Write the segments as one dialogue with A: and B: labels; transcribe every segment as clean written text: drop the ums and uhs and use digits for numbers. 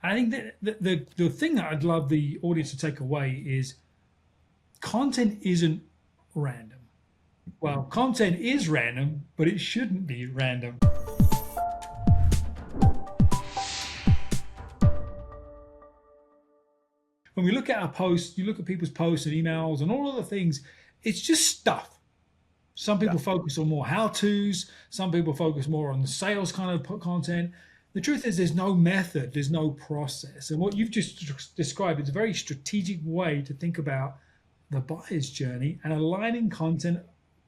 A: And I think that the thing that I'd love the audience to take away is content isn't random. Well, content is random, but it shouldn't be random. When we look at our posts, you look at people's posts and emails and all of the things, it's just stuff. Some people focus on more how-tos. Some people focus more on the sales kind of content. The truth is there's no method, there's no process. And what you've just described is a very strategic way to think about the buyer's journey and aligning content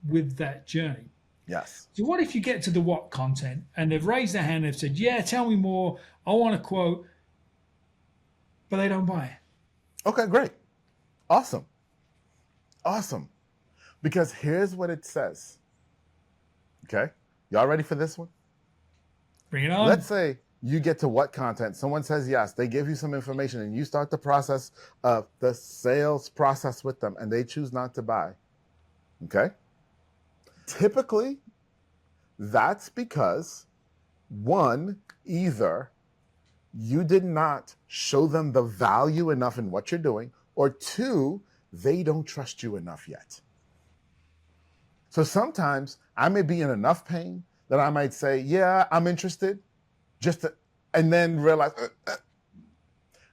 A: with that journey.
B: Yes.
A: So what if you get to the what content and they've raised their hand, they've said, yeah, tell me more, I want a quote, but they don't buy it.
B: Okay, great. Awesome. Awesome. Because here's what it says. Okay? Y'all ready for this one?
A: Bring it on.
B: Let's say you get to what content, someone says yes, they give you some information and you start the process of the sales process with them and they choose not to buy. Okay? Typically, that's because one, either you did not show them the value enough in what you're doing, or two, they don't trust you enough yet. So sometimes I may be in enough pain that I might say, yeah, I'm interested, and then realize,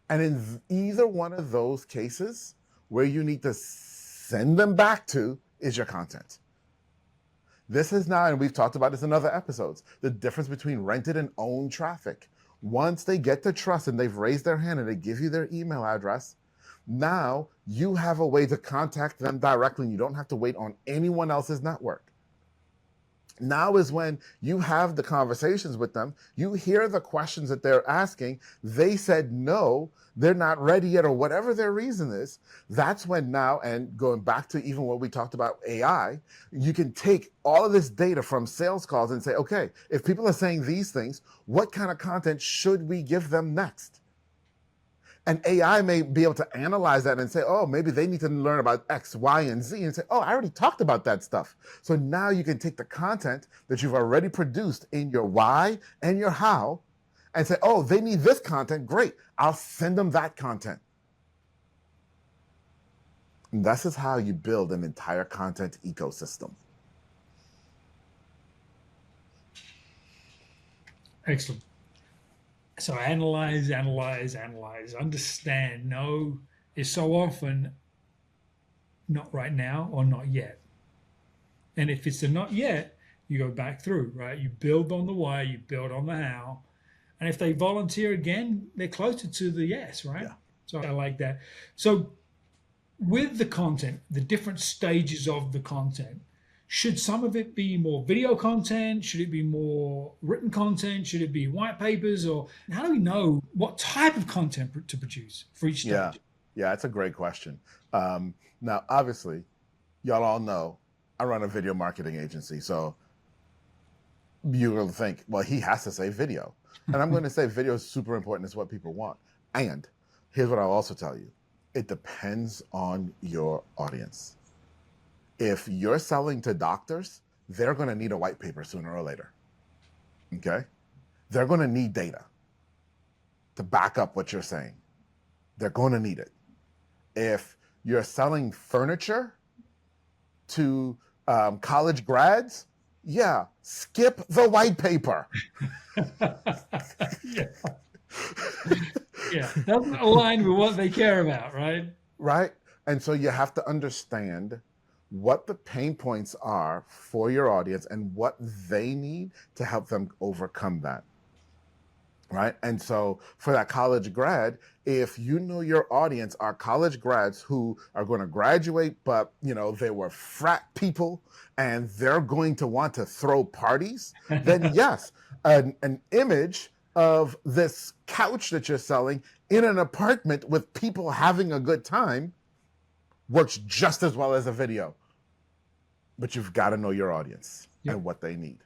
B: and in either one of those cases, where you need to send them back to is your content. This is now, and we've talked about this in other episodes, the difference between rented and owned traffic. Once they get the trust and they've raised their hand and they give you their email address, now you have a way to contact them directly and you don't have to wait on anyone else's network. Now is when you have the conversations with them, you hear the questions that they're asking, they said no, they're not ready yet, or whatever their reason is. That's when now, and going back to even what we talked about AI, you can take all of this data from sales calls and say, okay, if people are saying these things, what kind of content should we give them next? And AI may be able to analyze that and say, oh, maybe they need to learn about X, Y, and Z, and say, oh, I already talked about that stuff. So now you can take the content that you've already produced in your why and your how and say, oh, they need this content. Great. I'll send them that content. And this is how you build an entire content ecosystem.
A: Excellent. So analyze, understand. No is so often not right now or not yet. And if it's a not yet, you go back through, right? You build on the why, you build on the how. And if they volunteer again, they're closer to the yes, right?
B: Yeah.
A: So I like that. So with the content, the different stages of the content, should some of it be more video content? Should it be more written content? Should it be white papers? Or how do we know what type of content to produce for each stage?
B: Yeah, that's a great question. Now, obviously, y'all all know I run a video marketing agency. So you will think, well, he has to say video. And I'm going to say video is super important. It's what people want. And here's what I'll also tell you. It depends on your audience. If you're selling to doctors, they're going to need a white paper sooner or later. Okay? They're going to need data to back up what you're saying. They're going to need it. If you're selling furniture to college grads, yeah, skip the white paper.
A: Yeah, doesn't align with what they care about, right?
B: Right? And so you have to understand what the pain points are for your audience and what they need to help them overcome that. Right? And so for that college grad, if you know your audience are college grads who are going to graduate, but they were frat people and they're going to want to throw parties, then yes, an image of this couch that you're selling in an apartment with people having a good time works just as well as a video. But you've got to know your audience and what they need.